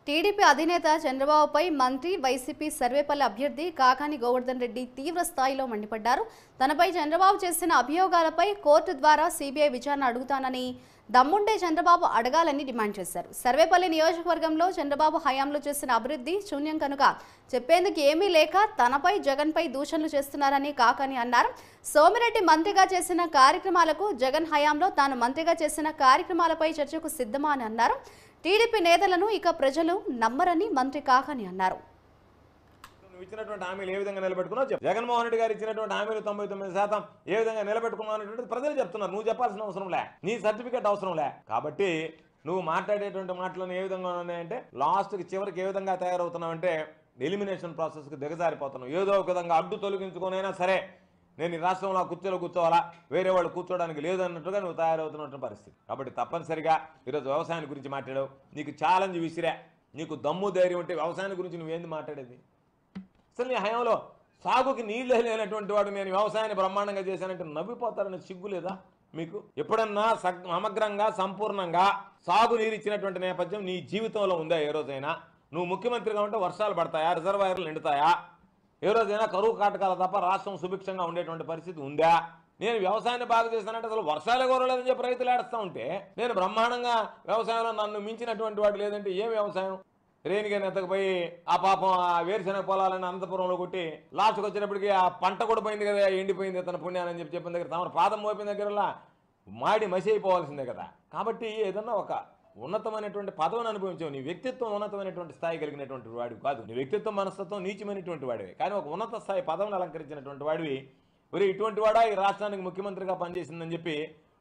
TDP అధినేత చంద్రబాబుపై మంత్రి వైసీపీ సర్వేపల్లి అభ్యర్థి కాకాని గోవర్ధన్ రెడ్డి తీవ్ర స్థాయిలో మండిపడ్డారు. తనపై చంద్రబాబు చేసిన అభియోగాలపై కోర్టు ద్వారా సీబీఐ విచారణ అడుగుతానని, దమ్ముంటే చంద్రబాబు అడగాలని డిమాండ్ చేశారు. సర్వేపల్లి నియోజకవర్గంలో చంద్రబాబు హయాంలో చేసిన అభివృద్ధి శూన్యం కనుక చెప్పేందుకు ఏమీ లేక తనపై జగన్పై దూషణలు చేస్తున్నారని కాకాని అన్నారు. సోమిరెడ్డి మంత్రిగా చేసిన కార్యక్రమాలకు, జగన్ హయాంలో తాను మంత్రిగా చేసిన కార్యక్రమాలపై చర్చకు సిద్ధమా అని అన్నారు. టీడీపీ నేతలను ఇక ప్రజలు నమ్మరని మంత్రి కాకాని అన్నారు. ఇచ్చినటువంటి హామీలు ఏ విధంగా నిలబెట్టుకున్నావు చెప్పు. జగన్మోహన్ రెడ్డి గారు ఇచ్చినటువంటి హామీలు 99% ఏ విధంగా నిలబెట్టుకున్నావు అనేటువంటిది ప్రజలు చెప్తున్నారు. నువ్వు చెప్పాల్సిన అవసరం లే, నీ సర్టిఫికేట్ అవసరం లే. కాబట్టి నువ్వు మాట్లాడేటువంటి మాటలను ఏ విధంగా ఉన్నాయంటే లాస్ట్కి చివరికి ఏ విధంగా తయారవుతున్నావు అంటే ఎలిమినేషన్ ప్రాసెస్కి దిగజారిపోతున్నావు. ఏదో ఒక విధంగా అడ్డు తొలగించుకొనైనా సరే నేను ఈ రాష్ట్రంలో కుర్చీలో కూర్చోవాలా, వేరే వాళ్ళు కూర్చోవడానికి లేదు అన్నట్టుగా నువ్వు తయారవుతున్నటువంటి పరిస్థితి. కాబట్టి తప్పనిసరిగా ఈరోజు వ్యవసాయం గురించి మాట్లాడావు. నీకు ఛాలెంజ్ విసిరా, నీకు దమ్ము ధైర్యం ఉంటే వ్యవసాయం గురించి నువ్వేంది మాట్లాడేది? అసలు నీ హయాంలో సాగుకి నీళ్ళే లేనటువంటి వాడు నేను వ్యవసాయాన్ని బ్రహ్మాండంగా చేశానంటే నవ్విపోతారని సిగ్గు లేదా మీకు? ఎప్పుడన్నా సమగ్రంగా సంపూర్ణంగా సాగు నీరు ఇచ్చినటువంటి నేపథ్యం నీ జీవితంలో ఉందా? ఏ రోజైనా నువ్వు ముఖ్యమంత్రిగా ఉంటే వర్షాలు పడతాయా, రిజర్వాయర్లు నిండుతాయా? ఏ రోజైనా కరువు కాటకాల తప్ప రాష్ట్రం సుభిక్షంగా ఉండేటువంటి పరిస్థితి ఉందా? నేను వ్యవసాయాన్ని బాగా చేస్తానంటే అసలు వర్షాలే కోరలేదని చెప్పి రైతులు ఏడుస్తూ ఉంటే నేను బ్రహ్మాండంగా వ్యవసాయంలో నన్ను మించినటువంటి వాడు లేదంటే ఏం వ్యవసాయం? రేణిగాని ఎత్తకపోయి ఆ పాపం ఆ వేరుశెనగ పొలాలని అనంతపురంలో కొట్టి లాస్ట్కి వచ్చేటప్పటికి ఆ పంట కూడా పోయింది కదా, ఎండిపోయింది తన పుణ్యాన్ని చెప్పిన దగ్గర తమ పాదం మోపిన దగ్గరలా మాడి మసి అయిపోవాల్సిందే కదా. కాబట్టి ఏదన్నా ఒక ఉన్నతమైనటువంటి పదవిని అనుభవించావు. నీ వ్యక్తిత్వం ఉన్నతమైనటువంటి స్థాయి కలిగినటువంటి వాడివి కాదు. నీ వ్యక్తిత్వం మనస్తత్వం నీచమైనటువంటి వాడివి. కానీ ఒక ఉన్నత స్థాయి పదవిని అలంకరించినటువంటి వాడివి. మరి ఇటువంటి వాడా ఈ రాష్ట్రానికి ముఖ్యమంత్రిగా పనిచేసిందని చెప్పి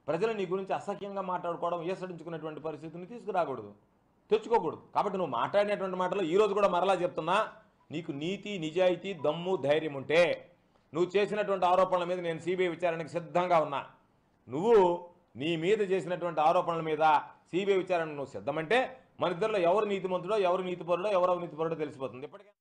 ప్రజలు నీ గురించి అసహ్యంగా మాట్లాడుకోవడం, ఏసడించుకునేటువంటి పరిస్థితిని తీసుకురాకూడదు, తెచ్చుకోకూడదు. కాబట్టి నువ్వు మాట్లాడినటువంటి మాటలు ఈరోజు కూడా మరలా చెప్తున్నా, నీకు నీతి, నిజాయితీ, దమ్ము, ధైర్యం ఉంటే నువ్వు చేసినటువంటి ఆరోపణల మీద నేను సిబిఐ విచారణకు సిద్ధంగా ఉన్నా. నువ్వు నీ మీద చేసినటువంటి ఆరోపణల మీద సిబిఐ విచారణ నువ్వు సిద్ధమంటే మన ఇద్దరిలో ఎవరు నీతిమంతుడో, ఎవరు నీతిపరుడో, ఎవరు అవినీతిపరుడో తెలిసిపోతుంది. ఇప్పటికే